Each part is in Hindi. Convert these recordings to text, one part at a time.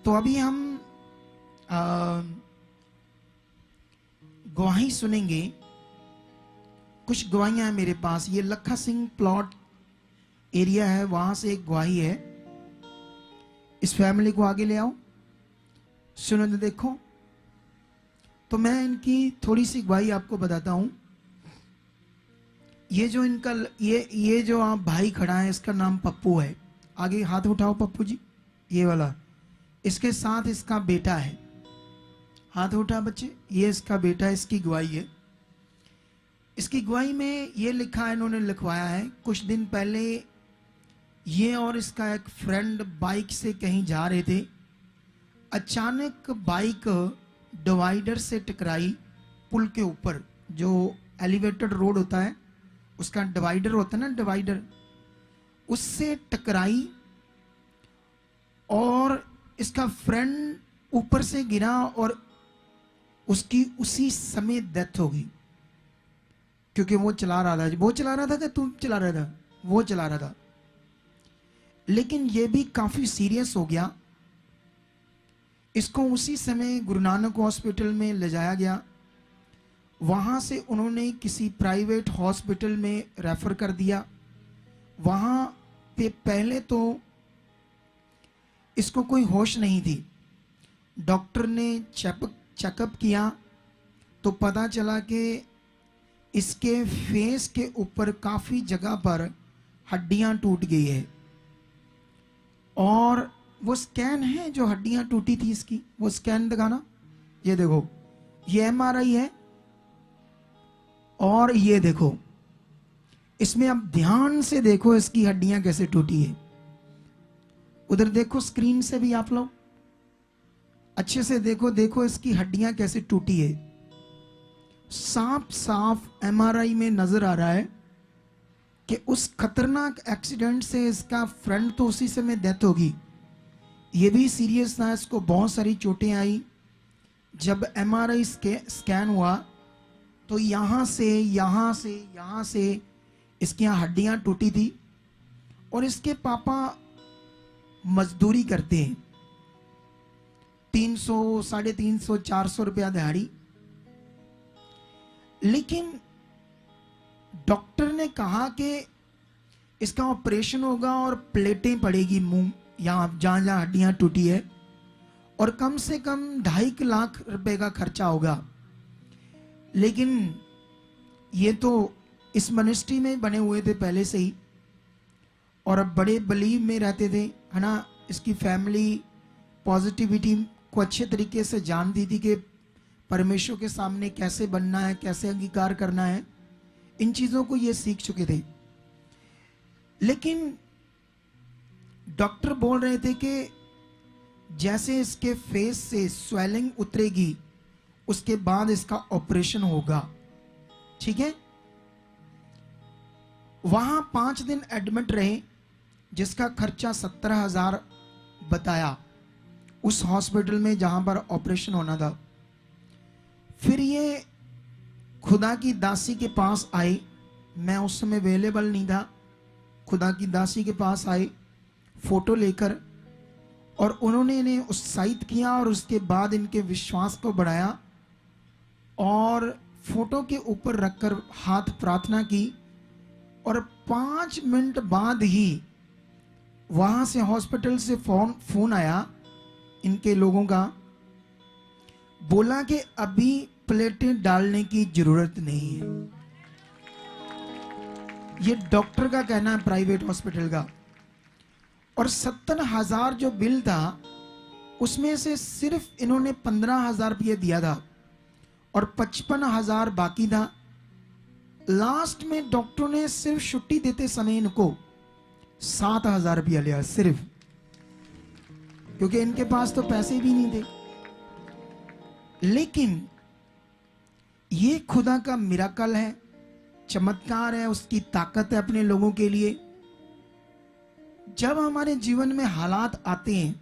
तो अभी हम गवाही सुनेंगे। कुछ गवाहियां हैं मेरे पास। ये लखा सिंह प्लॉट एरिया है, वहां से एक गवाही है। इस फैमिली को आगे ले आओ, सुनो तो देखो। तो मैं इनकी थोड़ी सी गवाही आपको बताता हूं। ये जो इनका ये जो आप भाई खड़ा है, इसका नाम पप्पू है। आगे हाथ उठाओ पप्पू जी, ये वाला। इसके साथ इसका बेटा है, हाथ उठा बच्चे। ये इसका बेटा है, इसकी गवाही है। इसकी गवाही में ये लिखा है, इन्होंने लिखवाया है, कुछ दिन पहले ये और इसका एक फ्रेंड बाइक से कहीं जा रहे थे। अचानक बाइक डिवाइडर से टकराई। पुल के ऊपर जो एलिवेटेड रोड होता है, उसका डिवाइडर होता है ना, डिवाइडर, उससे टकराई और इसका फ्रेंड ऊपर से गिरा और उसकी उसी समय डेथ हो गई। क्योंकि वो चला रहा था। वो चला रहा था कि तुम चला रहा था? वो चला रहा था। लेकिन ये भी काफी सीरियस हो गया। इसको उसी समय गुरु नानक हॉस्पिटल में ले जाया गया। वहां से उन्होंने किसी प्राइवेट हॉस्पिटल में रेफर कर दिया। वहां पे पहले तो इसको कोई होश नहीं थी। डॉक्टर ने चेकअप किया तो पता चला कि इसके फेस के ऊपर काफी जगह पर हड्डियां टूट गई है। और वो स्कैन है जो हड्डियां टूटी थी इसकी, वो स्कैन दिखाना। ये देखो, ये एमआरआई है और ये देखो, इसमें अब ध्यान से देखो इसकी हड्डियां कैसे टूटी है। उधर देखो स्क्रीन से भी आप लोग अच्छे से देखो, देखो इसकी हड्डियां कैसे टूटी है। साफ साफ एमआरआई में नजर आ रहा है कि उस खतरनाक एक्सीडेंट से इसका फ्रेंड तो उसी समय डेथ होगी। ये भी सीरियस था, इसको बहुत सारी चोटें आई। जब एमआरआई स्कैन हुआ तो यहां से इसकी हड्डियां टूटी थी। और इसके पापा मजदूरी करते हैं, 300, 350, 400 रुपया दिहाड़ी। लेकिन डॉक्टर ने कहा कि इसका ऑपरेशन होगा और प्लेटें पड़ेगी मुंह, यहां जहां जहां हड्डियां टूटी है, और कम से कम 2.5 लाख रुपए का खर्चा होगा। लेकिन ये तो इस मिनिस्ट्री में बने हुए थे पहले से ही और अब बड़े बिलीव में रहते थे, है ना। इसकी फैमिली पॉजिटिविटी को अच्छे तरीके से जानती थी कि परमेश्वर के सामने कैसे बनना है, कैसे अंगीकार करना है। इन चीजों को ये सीख चुके थे। लेकिन डॉक्टर बोल रहे थे कि जैसे इसके फेस से स्वेलिंग उतरेगी उसके बाद इसका ऑपरेशन होगा, ठीक है। वहां 5 दिन एडमिट रहे, जिसका खर्चा 17,000 बताया उस हॉस्पिटल में जहां पर ऑपरेशन होना था। फिर ये खुदा की दासी के पास आए। मैं उस समय अवेलेबल नहीं था। खुदा की दासी के पास आए फोटो लेकर, और उन्होंने इन्हें उत्साहित किया और उसके बाद इनके विश्वास को बढ़ाया और फोटो के ऊपर रखकर हाथ प्रार्थना की। और 5 मिनट बाद ही वहां से हॉस्पिटल से फोन आया इनके लोगों का। बोला कि अभी प्लेटें डालने की जरूरत नहीं है। ये डॉक्टर का कहना है, प्राइवेट हॉस्पिटल का। और 70,000 जो बिल था उसमें से सिर्फ इन्होंने 15,000 रुपये दिया था और 55,000 बाकी था। लास्ट में डॉक्टर ने सिर्फ छुट्टी देते समय इनको 7,000 रुपया लिया सिर्फ, क्योंकि इनके पास तो पैसे भी नहीं थे। लेकिन ये खुदा का मिराकल है, चमत्कार है, उसकी ताकत है अपने लोगों के लिए। जब हमारे जीवन में हालात आते हैं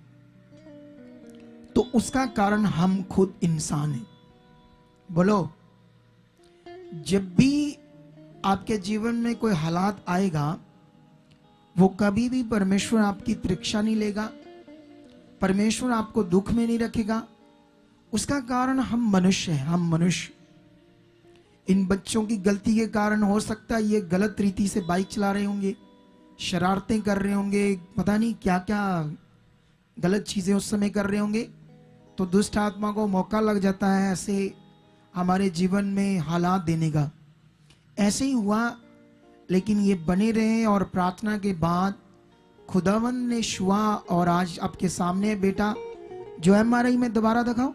तो उसका कारण हम खुद इंसान हैं। बोलो, जब भी आपके जीवन में कोई हालात आएगा, वो कभी भी परमेश्वर आपकी परीक्षा नहीं लेगा। परमेश्वर आपको दुख में नहीं रखेगा। उसका कारण हम मनुष्य हैं, हम मनुष्य। इन बच्चों की गलती के कारण हो सकता है ये गलत रीति से बाइक चला रहे होंगे, शरारतें कर रहे होंगे, पता नहीं क्या क्या गलत चीजें उस समय कर रहे होंगे। तो दुष्ट आत्मा को मौका लग जाता है ऐसे हमारे जीवन में हालात देने का। ऐसे ही हुआ, लेकिन ये बने रहे और प्रार्थना के बाद खुदावंद ने छुआ और आज आपके सामने बेटा जो एमआरआई में दोबारा दिखाओ,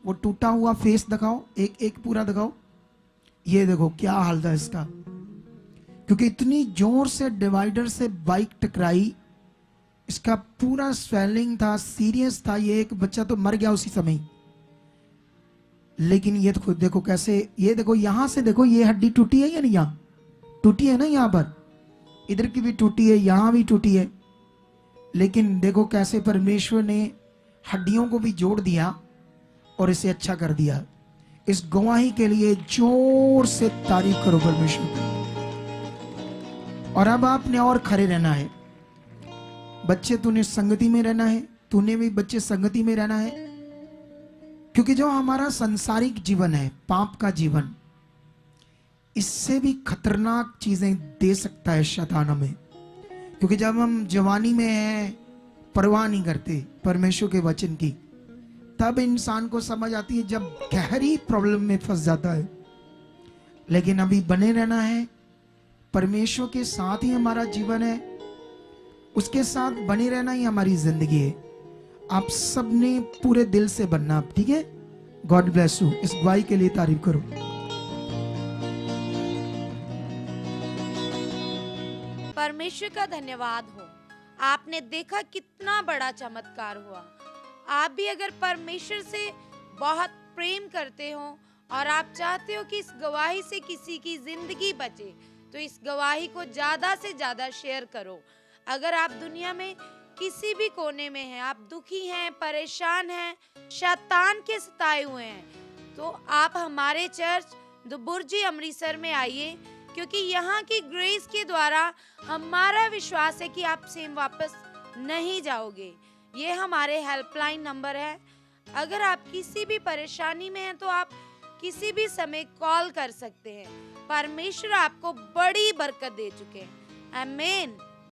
वो टूटा हुआ फेस दिखाओ, एक एक पूरा दिखाओ। ये देखो क्या हाल था इसका, क्योंकि इतनी जोर से डिवाइडर से बाइक टकराई, इसका पूरा स्वेलिंग था, सीरियस था। ये एक बच्चा तो मर गया उसी समय। लेकिन ये तो देखो कैसे, ये देखो यहां से देखो, ये हड्डी टूटी है या नहीं, यहां टूटी है ना, यहां पर इधर की भी टूटी है, यहां भी टूटी है। लेकिन देखो कैसे परमेश्वर ने हड्डियों को भी जोड़ दिया और इसे अच्छा कर दिया। इस गवाही के लिए जोर से तारीफ करो परमेश्वर की। और अब आपने और खड़े रहना है। बच्चे तूने संगति में रहना है, तूने भी बच्चे संगति में रहना है, क्योंकि जो हमारा सांसारिक जीवन है, पाप का जीवन, इससे भी खतरनाक चीजें दे सकता है शैतान हमें। क्योंकि जब हम जवानी में हैं, परवाह नहीं करते परमेश्वर के वचन की, तब इंसान को समझ आती है जब गहरी प्रॉब्लम में फंस जाता है। लेकिन अभी बने रहना है, परमेश्वर के साथ ही हमारा जीवन है, उसके साथ बने रहना ही हमारी जिंदगी है। आप सबने पूरे दिल से बनना, ठीक है। God bless you. इस गवाही के लिए तारीफ करो। परमेश्वर का धन्यवाद हो। आपने देखा कितना बड़ा चमत्कार हुआ। आप भी अगर परमेश्वर से बहुत प्रेम करते हो और आप चाहते हो कि इस गवाही से किसी की जिंदगी बचे, तो इस गवाही को ज्यादा से ज्यादा शेयर करो। अगर आप दुनिया में किसी भी कोने में हैं, आप दुखी हैं, परेशान हैं, शैतान के सताए हुए हैं, तो आप हमारे चर्च द बुर्जी अमृतसर में आइए, क्योंकि यहाँ की ग्रेस के द्वारा हमारा विश्वास है कि आप सेम वापस नहीं जाओगे। ये हमारे हेल्पलाइन नंबर है। अगर आप किसी भी परेशानी में हैं तो आप किसी भी समय कॉल कर सकते हैं। परमेश्वर आपको बड़ी बरकत दे चुके हैं। आमीन।